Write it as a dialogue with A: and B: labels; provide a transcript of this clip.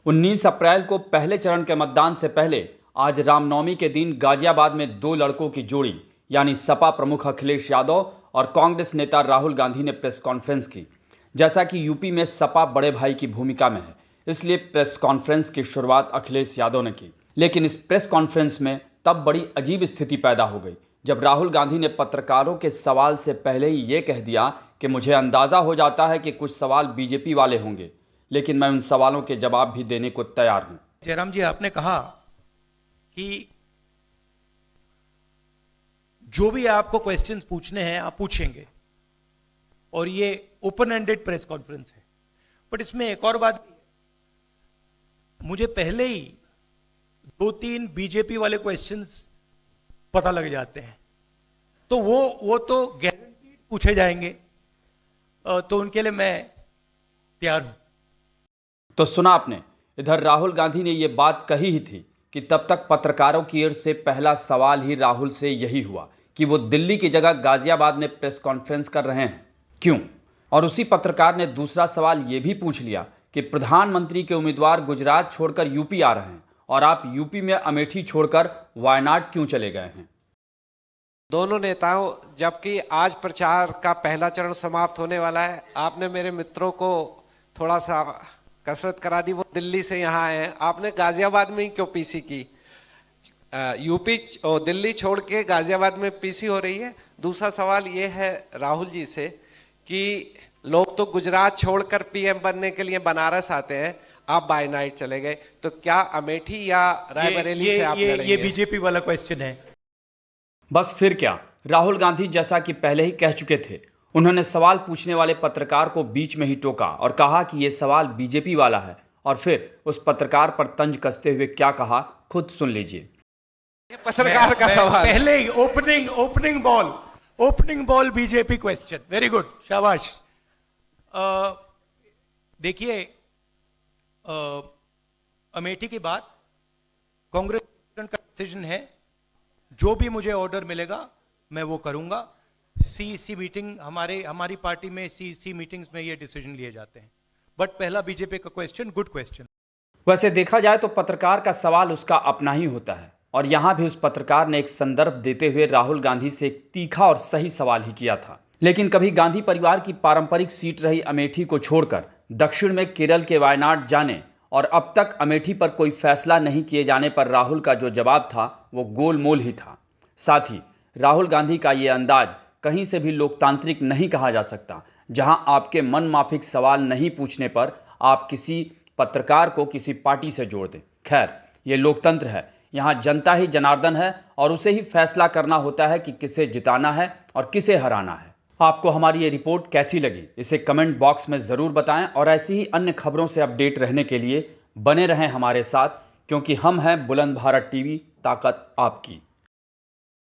A: 19 अप्रैल को पहले चरण के मतदान से पहले आज रामनवमी के दिन गाजियाबाद में दो लड़कों की जोड़ी यानी सपा प्रमुख अखिलेश यादव और कांग्रेस नेता राहुल गांधी ने प्रेस कॉन्फ्रेंस की। जैसा कि यूपी में सपा बड़े भाई की भूमिका में है, इसलिए प्रेस कॉन्फ्रेंस की शुरुआत अखिलेश यादव ने की। लेकिन इस प्रेस कॉन्फ्रेंस में तब बड़ी अजीब स्थिति पैदा हो गई जब राहुल गांधी ने पत्रकारों के सवाल से पहले ही ये कह दिया कि मुझे अंदाज़ा हो जाता है कि कुछ सवाल बीजेपी वाले होंगे, लेकिन मैं उन सवालों के जवाब भी देने को तैयार हूं।
B: जयराम जी, आपने कहा कि जो भी आपको क्वेश्चंस पूछने हैं आप पूछेंगे और ये ओपन एंडेड प्रेस कॉन्फ्रेंस है। बट इसमें एक और बात भी है, मुझे पहले ही 2-3 बीजेपी वाले क्वेश्चंस पता लग जाते हैं, तो वो तो गारंटीड पूछे जाएंगे, तो उनके लिए मैं तैयार हूं।
A: तो सुना आपने, इधर राहुल गांधी ने ये बात कही ही थी कि तब तक पत्रकारों की ओर से पहला सवाल ही राहुल से यही हुआ कि वो दिल्ली की जगह गाजियाबाद में प्रेस कॉन्फ्रेंस कर रहे हैं, क्यों? और उसी पत्रकार ने दूसरा सवाल ये भी पूछ लिया कि प्रधानमंत्री के उम्मीदवार गुजरात छोड़कर यूपी आ रहे हैं और आप यूपी में अमेठी छोड़कर वायनाड क्यों चले गए हैं?
C: दोनों नेताओं, जबकि आज प्रचार का पहला चरण समाप्त होने वाला है, आपने मेरे मित्रों को थोड़ा सा कसरत करा दी, वो दिल्ली से यहाँ आए हैं। आपने गाजियाबाद में ही क्यों पीसी की? यूपी और दिल्ली छोड़ के गाजियाबाद में पीसी हो रही है। दूसरा सवाल ये है राहुल जी से कि लोग तो गुजरात छोड़कर पीएम बनने के लिए बनारस आते हैं, आप बाय नाइट चले गए, तो क्या अमेठी या रायबरेली से आप लड़ेंगे?
B: ये बीजेपी वाला क्वेश्चन है।
A: बस फिर क्या, राहुल गांधी जैसा कि पहले ही कह चुके थे, उन्होंने सवाल पूछने वाले पत्रकार को बीच में ही टोका और कहा कि यह सवाल बीजेपी वाला है, और फिर उस पत्रकार पर तंज कसते हुए क्या कहा, खुद सुन लीजिए।
C: पत्रकार का सवाल
B: पहले ही opening ball BJP question, very good, शाबाश। देखिए, अमेठी की बात कांग्रेस का डिसीजन है, जो भी मुझे ऑर्डर मिलेगा मैं वो करूंगा। सीईसी मीटिंग, हमारी पार्टी में सीईसी मीटिंग्स में ये डिसीजन लिए जाते हैं। बट पहला बीजेपी का क्वेश्चन, गुड क्वेश्चन।
A: वैसे देखा जाए तो पत्रकार का सवाल उसका अपना ही होता है, और यहाँ भी उस पत्रकार ने एक संदर्भ देते हुए राहुल गांधी से एक तीखा और सही सवाल ही किया था। लेकिन कभी गांधी परिवार की पारंपरिक सीट रही अमेठी को छोड़कर दक्षिण में केरल के वायनाड जाने और अब तक अमेठी पर कोई फैसला नहीं किए जाने पर राहुल का जो जवाब था वो गोलमोल ही था। साथ ही राहुल गांधी का ये अंदाज कहीं से भी लोकतांत्रिक नहीं कहा जा सकता, जहां आपके मन माफिक सवाल नहीं पूछने पर आप किसी पत्रकार को किसी पार्टी से जोड़ दें। खैर, ये लोकतंत्र है, यहाँ जनता ही जनार्दन है और उसे ही फैसला करना होता है कि किसे जिताना है और किसे हराना है। आपको हमारी ये रिपोर्ट कैसी लगी, इसे कमेंट बॉक्स में ज़रूर बताएं और ऐसी ही अन्य खबरों से अपडेट रहने के लिए बने रहें हमारे साथ, क्योंकि हम हैं बुलंद भारत टीवी, ताकत आपकी।